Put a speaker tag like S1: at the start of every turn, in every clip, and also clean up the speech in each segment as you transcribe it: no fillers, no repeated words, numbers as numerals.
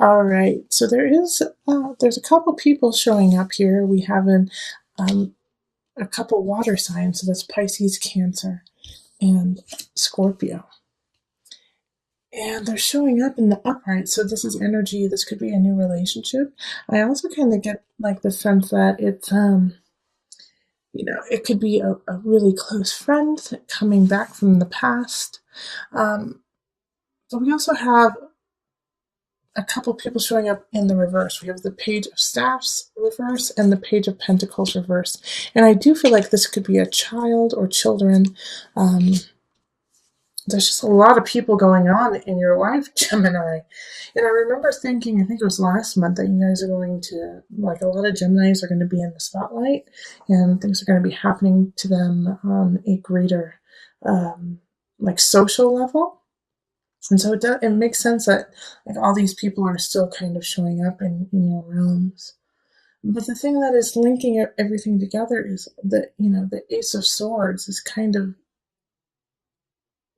S1: All right. So there's a couple people showing up here. We have um, a couple water signs. So that's Pisces, Cancer, and Scorpio. And they're showing up in the upright. So this is energy. This could be a new relationship. I also kind of get like the sense that it could be a really close friend coming back from the past. Um, but we also have a couple people showing up in the reverse. We have the Page of Staffs reverse and the Page of Pentacles reverse. And I do feel like this could be a child or children. Um, there's just a lot of people going on in your life, Gemini. And I remember thinking, I think it was last month, that you guys are going to, like, a lot of Geminis are going to be in the spotlight and things are going to be happening to them on a greater, like, social level. And so it makes sense that like all these people are still kind of showing up in your realms. But the thing that is linking everything together is that, the Ace of Swords is kind of,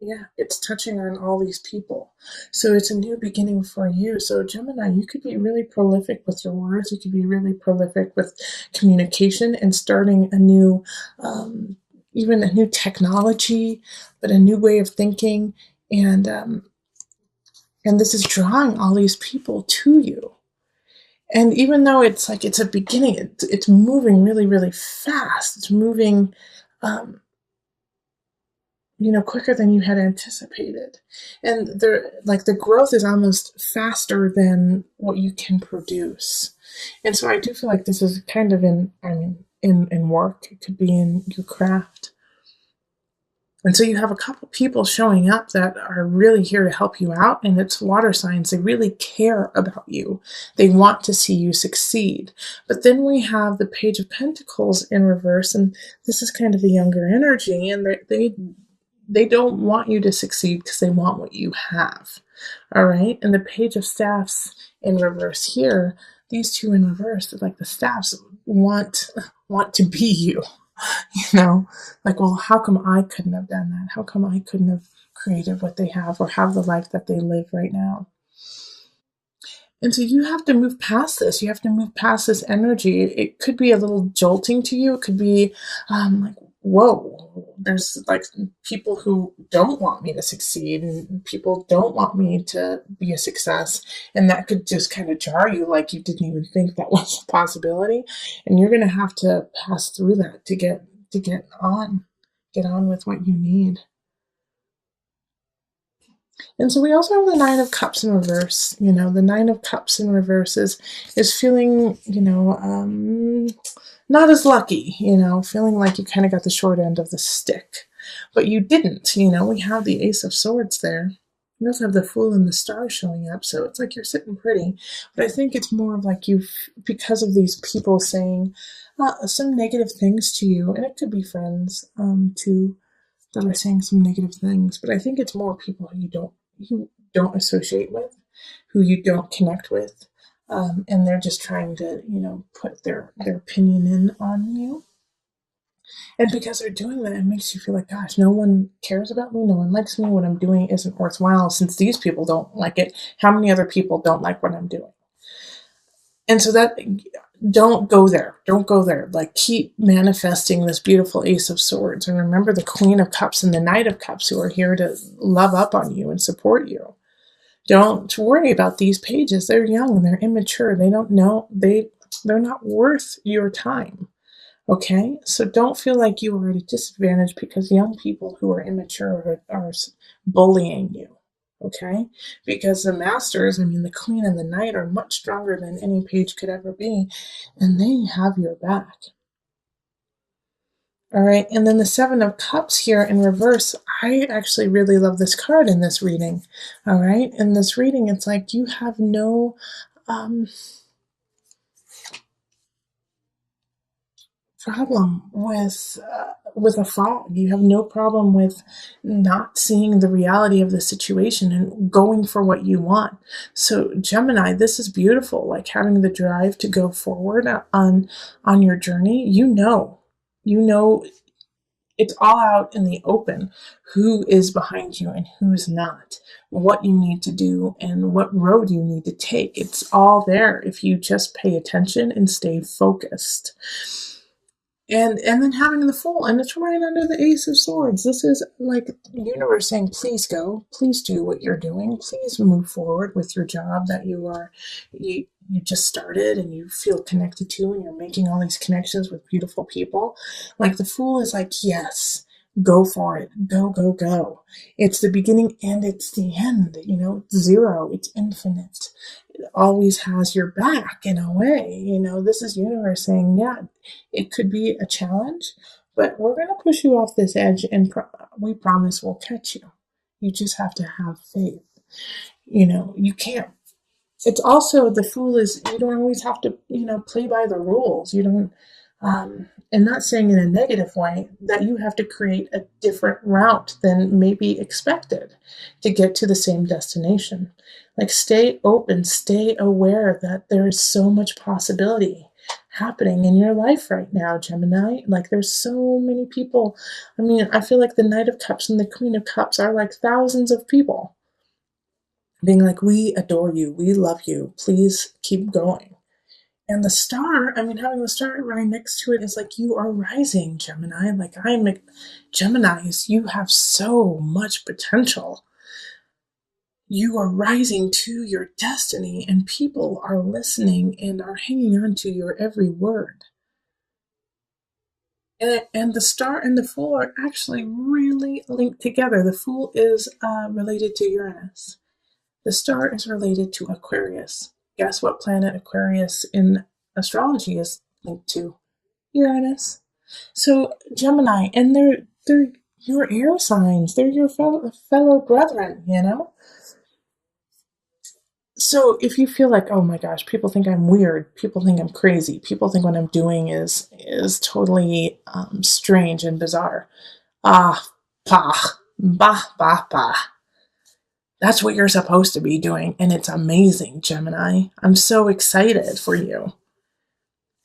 S1: yeah, it's touching on all these people. So it's a new beginning for you. So Gemini, you could be really prolific with your words. You could be really prolific with communication and starting a new, even a new technology, but a new way of thinking. And this is drawing all these people to you. And even though it's like it's a beginning, it's moving really, really fast. It's moving, um, quicker than you had anticipated. And the growth is almost faster than what you can produce. And so I do feel like this is kind of in work. It could be in your craft. And so you have a couple people showing up that are really here to help you out, and it's water signs. They really care about you. They want to see you succeed. But then we have the Page of Pentacles in reverse, and this is kind of the younger energy, and they don't want you to succeed because they want what you have. All right? And the Page of Staffs in reverse here, these two in reverse, like the staffs want to be you. Like, well, how come I couldn't have done that? How come I couldn't have created what they have or have the life that they live right now? And so you have to move past this. You have to move past this energy. It could be a little jolting to you. It could be like, whoa, there's like people who don't want me to succeed and people don't want me to be a success. And that could just kind of jar you, like you didn't even think that was a possibility. And you're going to have to pass through that to get on with what you need. And so we also have the Nine of Cups in reverse. The Nine of Cups in reverse is feeling, not as lucky, feeling like you kind of got the short end of the stick. But you didn't, we have the Ace of Swords there. We also have the Fool and the Star showing up, so it's like you're sitting pretty. But I think it's more of like because of these people saying some negative things to you, and it could be friends too, that are saying some negative things. But I think it's more people who you don't associate with, who you don't connect with, and they're just trying to put their opinion in on you. And because they're doing that, it makes you feel like, gosh, no one cares about me. No one likes me. What I'm doing isn't worthwhile. Since these people don't like it, how many other people don't like what I'm doing? And so don't go there. Don't go there. Like, keep manifesting this beautiful Ace of Swords. And remember the Queen of Cups and the Knight of Cups, who are here to love up on you and support you. Don't worry about these pages. They're young and they're immature. They don't know. They're not worth your time. Okay? So don't feel like you are at a disadvantage because young people who are immature are bullying you. Okay? Because the masters, the Queen and the Knight, are much stronger than any page could ever be, and they have your back. All right, and then the Seven of Cups here in reverse. I actually really love this card in this reading. All right, in this reading, it's like you have no problem with a fog. You have no problem with not seeing the reality of the situation and going for what you want. So Gemini, this is beautiful. Like, having the drive to go forward on your journey. You know It's all out in the open, who is behind you and who's not, what you need to do and what road you need to take. It's all there if you just pay attention and stay focused. And then having the Fool, and it's right under the Ace of Swords. This is like the universe saying, please go, please do what you're doing, please move forward with your job that you just started and you feel connected to, and you're making all these connections with beautiful people. Like the Fool is like, yes, go for it, go, go, go. It's the beginning and it's the end. It's zero, it's infinite. It always has your back in a way. This is universe saying, yeah, it could be a challenge, but we're going to push you off this edge, and we promise we'll catch you. You just have to have faith. You can't. It's also, the Fool is, you don't always have to, play by the rules. You don't, and not saying in a negative way that you have to create a different route than maybe expected to get to the same destination. Like, stay open, stay aware that there is so much possibility happening in your life right now, Gemini. Like, there's so many people. I mean, I feel like the Knight of Cups and the Queen of Cups are like thousands of people being like, we adore you, we love you, please keep going. And the star, I mean, having the star right next to it is like, you are rising, Gemini. Like, I'm Geminis, you have so much potential. You are rising to your destiny, and people are listening and are hanging on to your every word. And the star and the Fool are actually really linked together. The Fool is related to Uranus. The star is related to Aquarius. Guess what planet Aquarius in astrology is linked to? Uranus. So Gemini, and they're your air signs. They're your fellow brethren. So if you feel like, oh my gosh, people think I'm weird, people think I'm crazy, people think what I'm doing is totally strange and bizarre. Ah, bah, bah, bah, bah. That's what you're supposed to be doing, and it's amazing, Gemini. I'm so excited for you.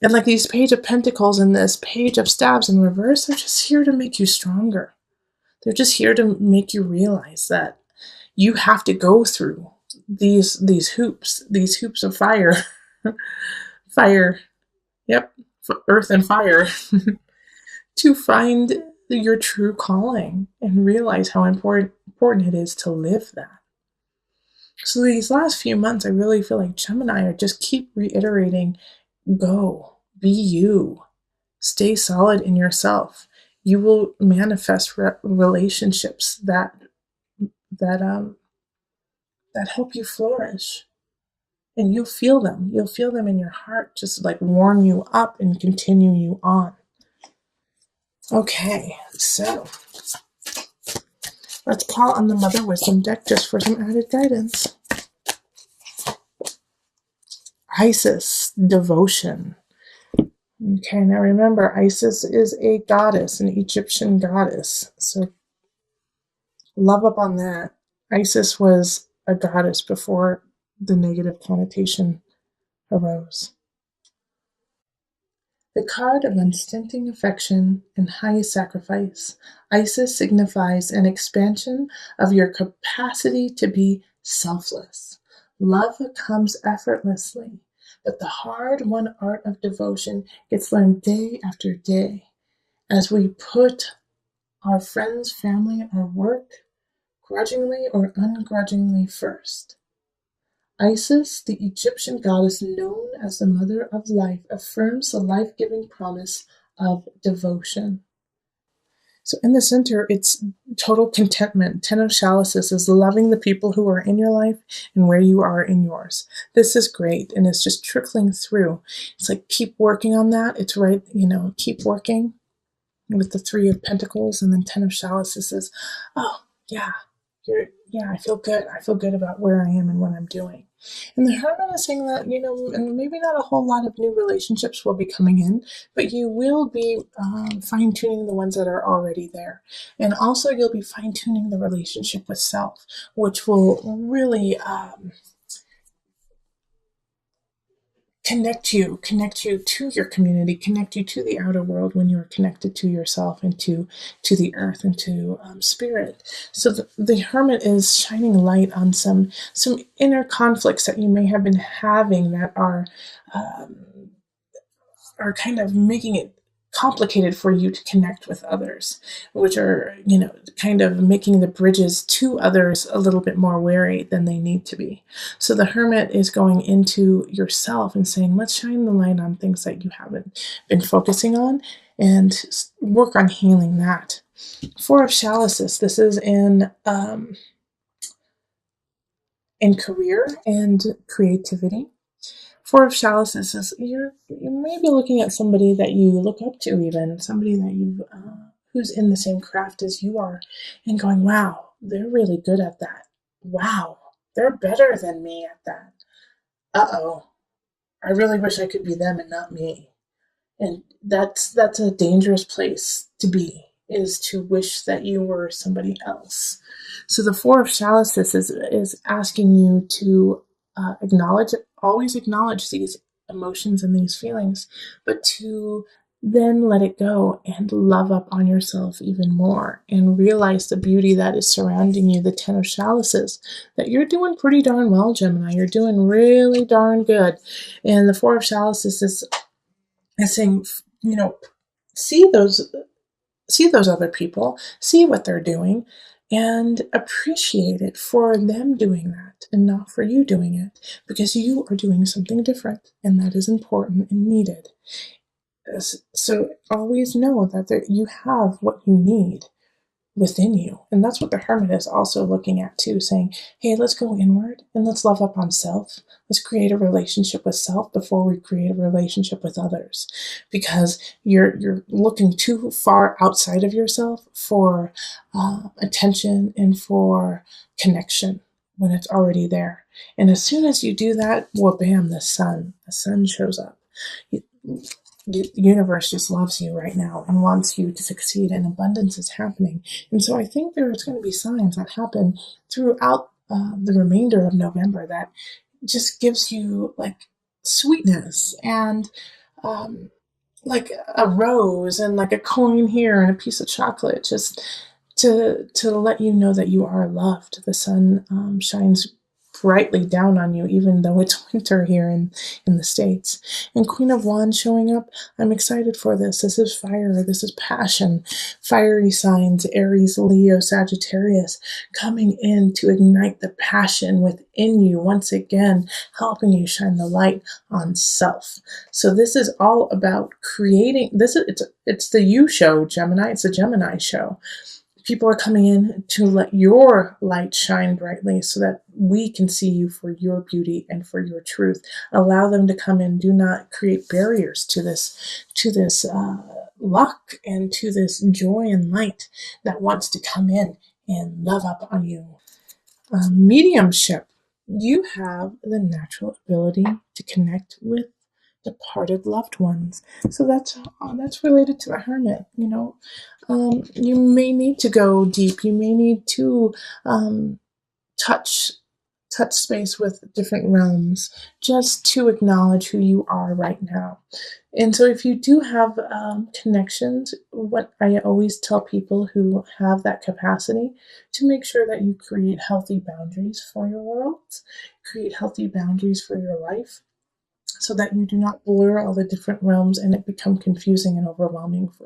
S1: And like these Page of Pentacles and this Page of Staves in reverse, they're just here to make you stronger. They're just here to make you realize that you have to go through these hoops of fire. Fire. Yep. Earth and fire. To find your true calling and realize how important it is to live that. So these last few months, I really feel like Gemini are just keep reiterating, go, be you, stay solid in yourself. You will manifest relationships that help you flourish, and you'll feel them. You'll feel them in your heart, just like warm you up and continue you on. Okay, so let's call on the Mother Wisdom deck just for some added guidance. Isis, devotion. Okay, now remember, Isis is a goddess, an Egyptian goddess. So love up on that. Isis was a goddess before the negative connotation arose. The card of unstinting affection and highest sacrifice. Isis signifies an expansion of your capacity to be selfless. Love comes effortlessly, but the hard-won art of devotion gets learned day after day as we put our friends, family, our work, grudgingly or ungrudgingly first. Isis, the Egyptian goddess known as the Mother of Life, affirms the life-giving promise of devotion. So in the center, it's total contentment. Ten of Chalices is loving the people who are in your life and where you are in yours. This is great, and it's just trickling through. It's like, keep working on that. It's right, keep working with the Three of Pentacles, and then Ten of Chalices is, oh, yeah, I feel good. I feel good about where I am and what I'm doing. And the Hermit is saying that, and maybe not a whole lot of new relationships will be coming in, but you will be fine-tuning the ones that are already there. And also you'll be fine-tuning the relationship with self, which will really connect you to your community, connect you to the outer world when you are connected to yourself and to the earth and to spirit. So the hermit is shining light on some inner conflicts that you may have been having that are kind of making it complicated for you to connect with others, which are, kind of making the bridges to others a little bit more wary than they need to be. So the hermit is going into yourself and saying, let's shine the light on things that you haven't been focusing on and work on healing that. Four of chalices. This is in career and creativity. Four of chalices is you may be looking at somebody that you look up to, even somebody that you who's in the same craft as you are, and going, wow, they're really good at that. Wow, they're better than me at that. Uh-oh, I really wish I could be them and not me. And that's a dangerous place to be, is to wish that you were somebody else. So the four of chalices is asking you to always acknowledge these emotions and these feelings, but to then let it go and love up on yourself even more and realize the beauty that is surrounding you. The 10 of chalices, that you're doing pretty darn well, Gemini. You're doing really darn good. And the four of chalices is saying, see those other people, see what they're doing, and appreciate it for them doing that and not for you doing it, because you are doing something different and that is important and needed. So always know that you have what you need within you. And that's what the hermit is also looking at too, saying, hey, let's go inward and let's love up on self. Let's create a relationship with self before we create a relationship with others, because you're looking too far outside of yourself for attention and for connection when it's already there. And as soon as you do that, well, bam, the sun shows up. The universe just loves you right now and wants you to succeed, and abundance is happening. And so I think there's going to be signs that happen throughout the remainder of November that just gives you like sweetness and like a rose and like a coin here and a piece of chocolate, just to let you know that you are loved. The sun shines brightly down on you, even though it's winter here in the States. And Queen of Wands showing up, I'm excited for this. This is fire. This is passion. Fiery signs, Aries, Leo, Sagittarius, coming in to ignite the passion within you once again, helping you shine the light on self. So this is all about creating, it's the you show, Gemini. It's a Gemini show. People are coming in to let your light shine brightly so that we can see you for your beauty and for your truth. Allow them to come in. Do not create barriers to this luck and to this joy and light that wants to come in and love up on you. Mediumship. You have the natural ability to connect with departed loved ones. So that's related to the hermit. You may need to go deep. You may need to touch space with different realms just to acknowledge who you are right now. And so if you do have connections, what I always tell people who have that capacity, to make sure that you create healthy boundaries for your world, create healthy boundaries for your life, so that you do not blur all the different realms and it become confusing and overwhelming for you.